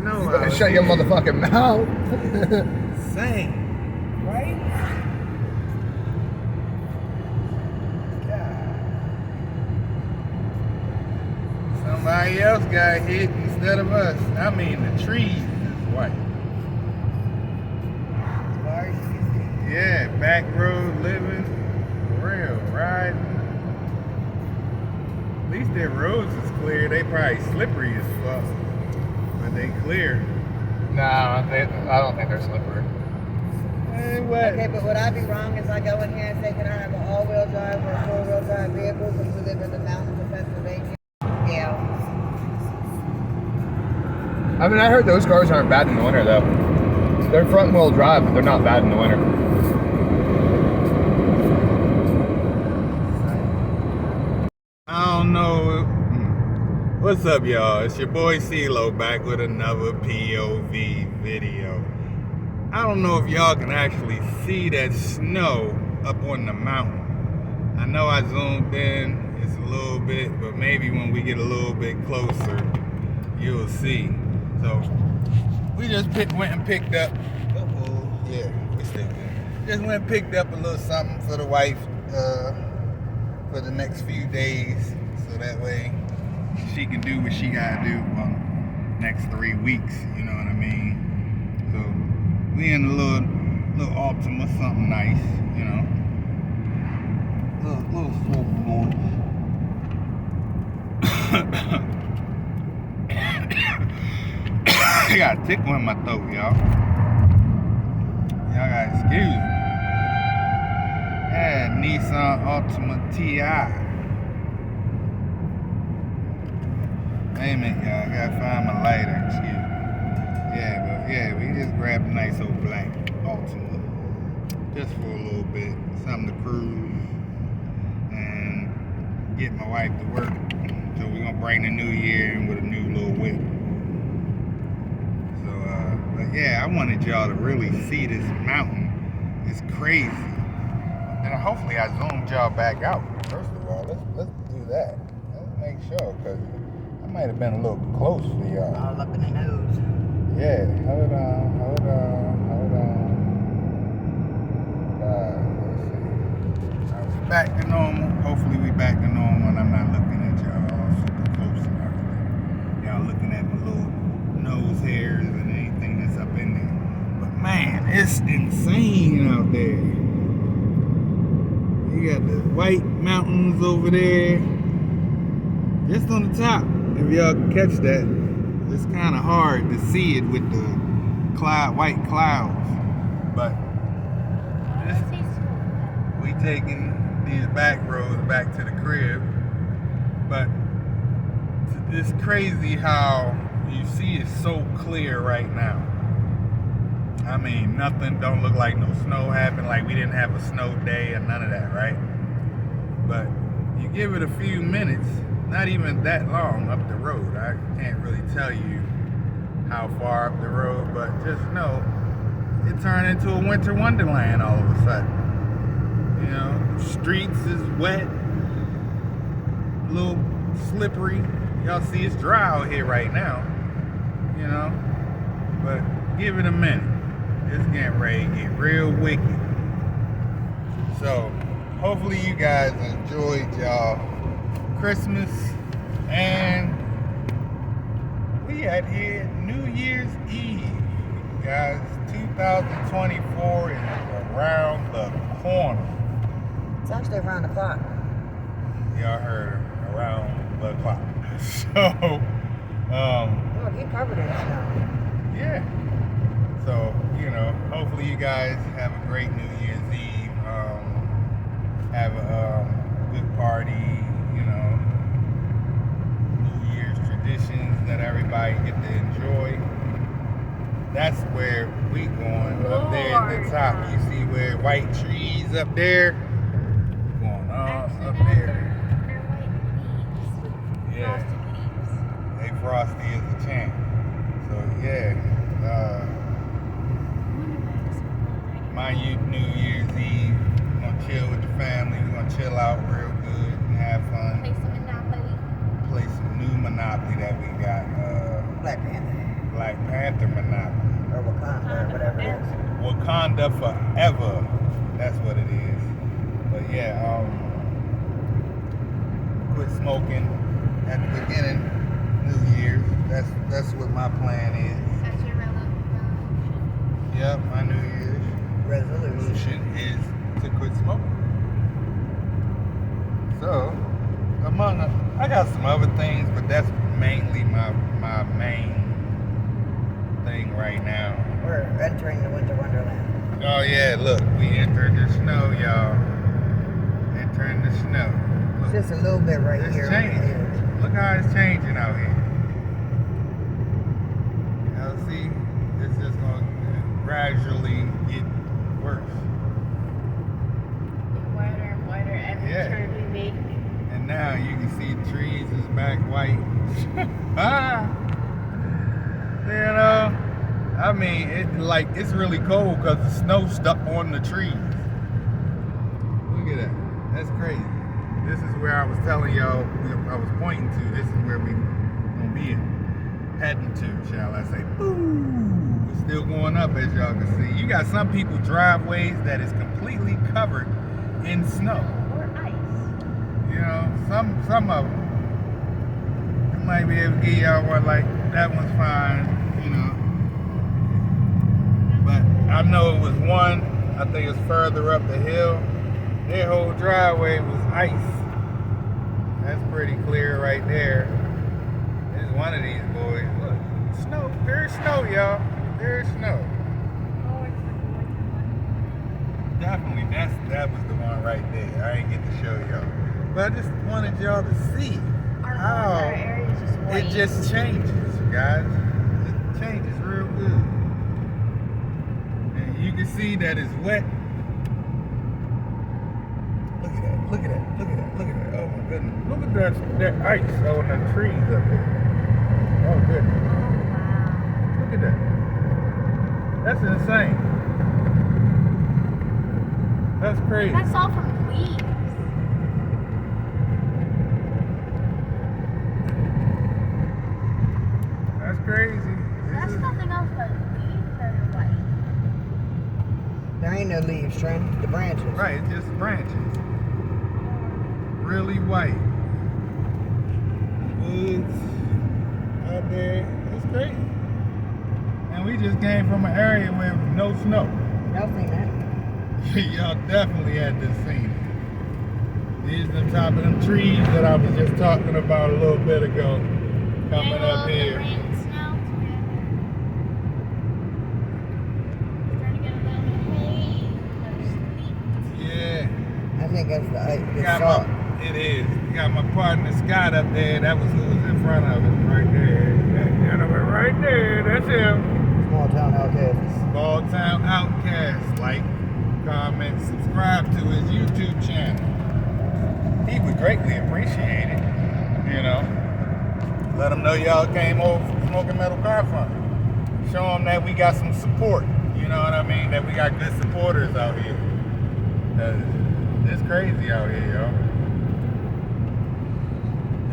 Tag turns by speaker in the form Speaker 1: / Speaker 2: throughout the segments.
Speaker 1: snow
Speaker 2: You better
Speaker 1: out
Speaker 2: shut your
Speaker 1: here.
Speaker 2: motherfucking mouth.
Speaker 1: Same. Right? God. Somebody else got hit instead of us. I mean, the trees is white. Yeah, back road living, for real, riding. At least their roads is clear. They probably slippery as fuck, but they clear.
Speaker 2: Nah, I don't think they're slippery.
Speaker 1: Hey, what?
Speaker 3: Okay, but would I be wrong if I go in here and say, can I have an all-wheel drive or a four-wheel drive vehicle because we live in the mountains of Pennsylvania? Yeah.
Speaker 2: I mean, I heard those cars aren't bad in the winter, though. They're front-wheel drive, but they're not bad in the winter.
Speaker 1: I don't know. What's up, y'all? It's your boy CeeLo back with another POV video. I don't know if y'all can actually see that snow up on the mountain. I know I zoomed in, it's a little bit, but maybe when we get a little bit closer, you'll see. So, we just went and picked up, yeah, we still good. Just went and picked up a little something for the wife for the next few days, so that way she can do what she gotta do for the next 3 weeks, you know what I mean? So, we in a little Optima, something nice, you know. Little slow boy. I got a tickle in my throat, y'all. Y'all gotta excuse me. Yeah, Nissan Altima TI. Wait a minute, y'all. I gotta find my lighter. Excuse me. Yeah, but yeah, we just grabbed a nice old black Altima. Just for a little bit. Something to cruise. And get my wife to work. So we're gonna bring the new year in with a new little whip. So, but yeah, I wanted y'all to really see this mountain. It's crazy. And hopefully I zoomed y'all back out. First of all, let's do that. Let's make sure, because I might have been a little close for y'all.
Speaker 3: All up in the nose.
Speaker 1: Yeah, hold on. Let's see. Are we back to normal? Hopefully we back to normal and I'm not looking at y'all all super close and everything. Y'all looking at my little nose hairs and anything that's up in there. But man, it's insane out there. You got the white mountains over there. Just on the top. If y'all can catch that, it's kind of hard to see it with the white clouds. But we taking these back roads back to the crib. But it's crazy how you see it's so clear right now. I mean, nothing don't look like no snow happened, like we didn't have a snow day or none of that, right? But you give it a few minutes, not even that long up the road. I can't really tell you how far up the road, but just know it turned into a winter wonderland all of a sudden. You know, streets is wet, a little slippery. Y'all see it's dry out here right now, you know, but give it a minute. It's getting ready to get real wicked. So, hopefully you guys enjoyed y'all Christmas, and we out here New Year's Eve. Guys, 2024 is around the corner.
Speaker 3: It's actually around the clock.
Speaker 1: Y'all heard around the clock. So,
Speaker 3: Oh, you covered it now.
Speaker 1: yeah. So, you know, hopefully you guys have a great New Year's Eve. Have a good party, you know, New Year's traditions that everybody get to enjoy. That's where we going, up there at the top. You see where white trees up there? Going on up there. Yeah. They frosty as a champ. So yeah. My New Year's Eve, we're gonna chill with the family. We're gonna chill out real good and have fun.
Speaker 4: Play some Monopoly.
Speaker 1: Play some new Monopoly that we got.
Speaker 3: Black Panther.
Speaker 1: Black Panther monopoly.
Speaker 3: Or Wakanda, or whatever it is.
Speaker 1: Wakanda forever. That's what it is. But yeah, quit smoking at the beginning, New Year's. That's what my plan is.
Speaker 4: That's your resolution.
Speaker 1: Yep, my New Year's
Speaker 3: Resolution.
Speaker 1: is to quit smoking. So, I got some other things, but that's mainly my main thing right now.
Speaker 3: We're entering the winter wonderland.
Speaker 1: Oh yeah, look, we entered the snow, y'all. Entering the snow. Look,
Speaker 3: Just a little bit right
Speaker 1: it's
Speaker 3: here.
Speaker 1: changing. Look how it's changing out here. Y'all see? It's just gonna gradually get worse.
Speaker 4: Whiter and whiter every
Speaker 1: Yeah.
Speaker 4: turn we make.
Speaker 1: And now you can see the trees is back white. You know, I mean, it's really cold because the snow stuck on the trees. Look at that. That's crazy. This is where I was telling y'all, I was pointing to. This is where we gonna be heading to, shall I say. Boom. It's still going up, as y'all can see. You got some people driveways that is completely covered in snow.
Speaker 4: Or ice.
Speaker 1: You know, some of them. I might be able to give y'all one like that one's fine, you know. But I know it was one, I think it's further up the hill. Their whole driveway was ice. That's pretty clear right there. There's one of these boys. Look, snow. There's snow, y'all. There's snow.
Speaker 4: Oh, it's the one.
Speaker 1: Definitely, that was the one right there. I ain't get to show y'all. But I just wanted y'all to see how
Speaker 4: Our area is just white.
Speaker 1: it just changes, guys. It changes real good. And you can see that it's wet. Look at that, look at that, look at that, look at that. Oh my goodness. Look at that ice on the trees up there. Oh goodness.
Speaker 4: Oh, wow.
Speaker 1: Look at that. That's insane. That's crazy.
Speaker 4: That's all from leaves.
Speaker 1: That's crazy.
Speaker 4: That's nothing else but leaves that are white.
Speaker 3: There ain't no leaves, Trent. The branches.
Speaker 1: Right, it's just branches. Really white. Woods out there. It's crazy. And we just came from an area with no snow.
Speaker 3: Y'all seen that?
Speaker 1: Y'all definitely had this seen it. These are the top of them trees that I was just talking about a little bit ago. Coming up here.
Speaker 4: The rain and snow together. Starting to get a little bit hazy. There's sleet.
Speaker 1: Yeah.
Speaker 3: I think that's the ice. The
Speaker 1: Got
Speaker 3: salt.
Speaker 1: it is. Got my partner Scott up there. That was who was in front of us right there. That gentleman right there. That's him.
Speaker 3: Small town outcasts.
Speaker 1: Small Town Outcast. Like, comment, subscribe to his YouTube channel. He would greatly appreciate it. You know. Let him know y'all came over from Smoking Metal Car Fun. Show him that we got some support. You know what I mean? That we got good supporters out here. It's crazy out here,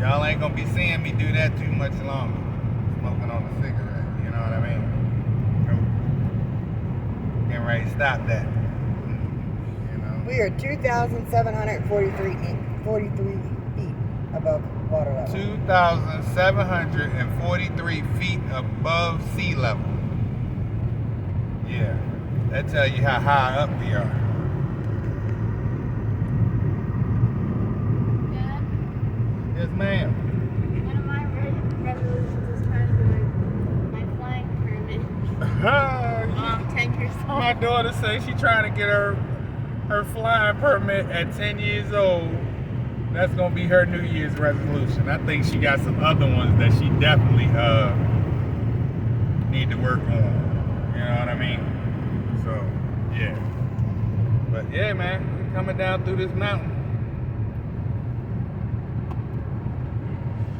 Speaker 1: y'all. Y'all ain't gonna be seeing me do that too much longer. Smoking on a cigarette, you know what I mean? Nope. Getting ready to stop that. You know?
Speaker 3: We are 2,743 feet above water level.
Speaker 1: 2,743 feet above sea level. Yeah, that tell you how high up we are.
Speaker 4: Dad,
Speaker 1: Yes, ma'am.
Speaker 4: one of my resolutions is trying to do my flying permit. 10 years old.
Speaker 1: My daughter says she's trying to get her flying permit at 10 years old. That's gonna be her New Year's resolution. I think she got some other ones that she definitely need to work on. You know what I mean? So yeah. But yeah, man, we're coming down through this mountain.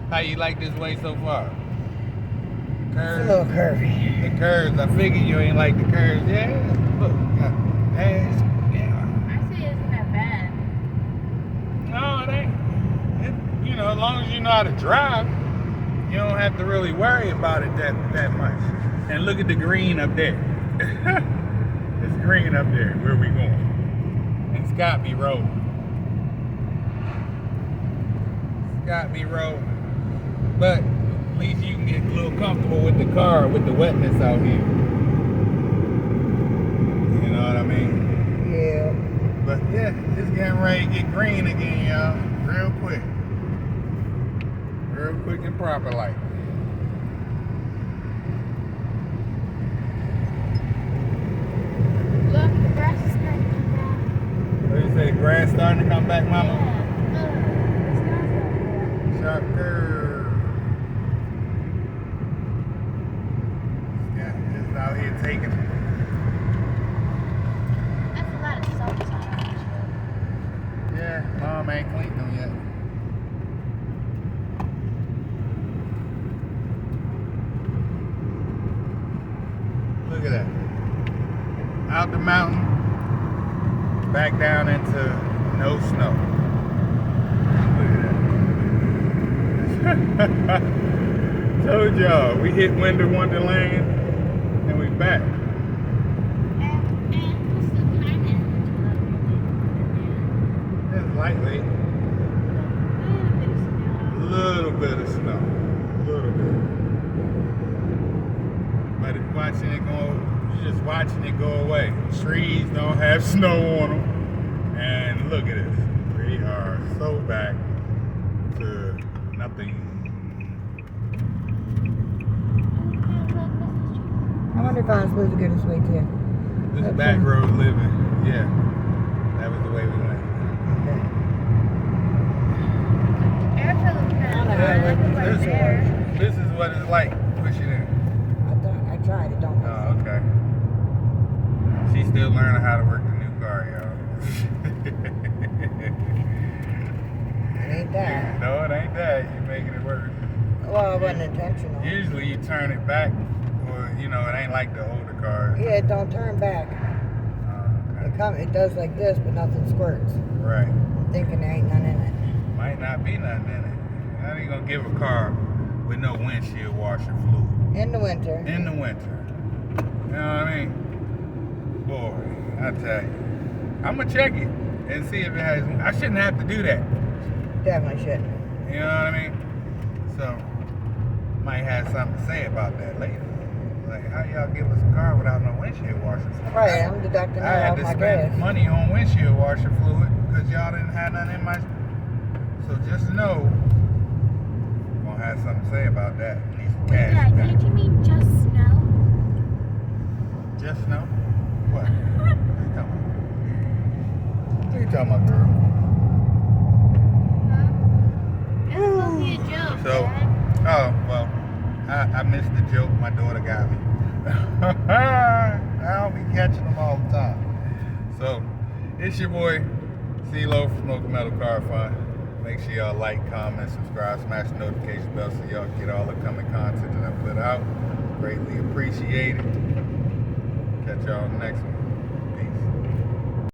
Speaker 1: How you like this way so far?
Speaker 3: It's a
Speaker 1: Curves.
Speaker 3: little curvy.
Speaker 1: The curves. I figure you ain't like the curves. Yeah. Look. Ass. Yeah.
Speaker 4: Actually, it isn't that bad.
Speaker 1: No, it ain't. You know, as long as you know how to drive, you don't have have to really worry about it that much. And look at the green up there. It's green up there. Where we going? It's Scotby Road. Scotby Road. But at least you can get a little comfortable with the car with the wetness out here. You know what I mean?
Speaker 3: Yeah.
Speaker 1: But yeah, it's getting ready to get green again, y'all. Real quick. Real quick and proper like.
Speaker 4: Look, the grass is starting to come back.
Speaker 1: What do you say? Grass starting to come back, mama?
Speaker 4: Yeah. It's not that
Speaker 1: Sharp curve. Yeah, just out here taking.
Speaker 4: That's a lot of salt on it.
Speaker 1: Yeah, mom ain't cleaned them yet. Look at that. Out the mountain, back down into no snow. Look at that. Told y'all, we hit Winter Wonderland and we back.
Speaker 4: And what's the time in?
Speaker 1: It's lightly. A little bit of snow. A little bit. But it's watching it go, you're just watching it go away. Trees don't have snow on them. And look at this. We are so back to nothing.
Speaker 3: I wonder if I'm supposed to go this way too.
Speaker 1: This
Speaker 3: Okay.
Speaker 1: back road living. Yeah. That was the way we went. This is what it's like pushing in.
Speaker 3: I tried it, don't
Speaker 1: Oh, okay. She's still learning how to work the new car, y'all.
Speaker 3: It ain't that.
Speaker 1: No, it ain't that. You're making it worse.
Speaker 3: Well, it wasn't intentional.
Speaker 1: Usually you turn it back, or you know, it ain't like the older cars.
Speaker 3: Yeah, it don't turn back.
Speaker 1: Okay.
Speaker 3: It does like this, but nothing squirts.
Speaker 1: Right.
Speaker 3: I'm thinking there ain't none in it.
Speaker 1: Might not be nothing in it. How you gonna give a car with no windshield washer fluid
Speaker 3: In the winter.
Speaker 1: in the winter? You know what I mean? Boy, I tell you, I'm gonna check it and see if it has. I shouldn't have to do that.
Speaker 3: Definitely shouldn't.
Speaker 1: You know what I mean? So, might have something to say about that later. Like, how y'all give us a car without no windshield washer fluid?
Speaker 3: Right, I'm deducting
Speaker 1: I
Speaker 3: that
Speaker 1: had
Speaker 3: off
Speaker 1: to
Speaker 3: my
Speaker 1: spend
Speaker 3: gas.
Speaker 1: money on windshield washer fluid because y'all didn't have none in my. So just know, I'm gonna have something to say about that. Need some cash
Speaker 4: Yeah,
Speaker 1: back.
Speaker 4: did you mean just snow?
Speaker 1: Just know? What? What are you talking about, girl?
Speaker 4: Huh? It's supposed to be a joke,
Speaker 1: So,
Speaker 4: Dad.
Speaker 1: oh, well, I missed the joke. My daughter got me. I don't be catching them all the time. So, it's your boy, CeeLo from Smoke Metal Car Fun. Make sure y'all like, comment, subscribe, smash the notification bell so y'all get all the coming content that I put out. Greatly appreciated. Catch y'all next one.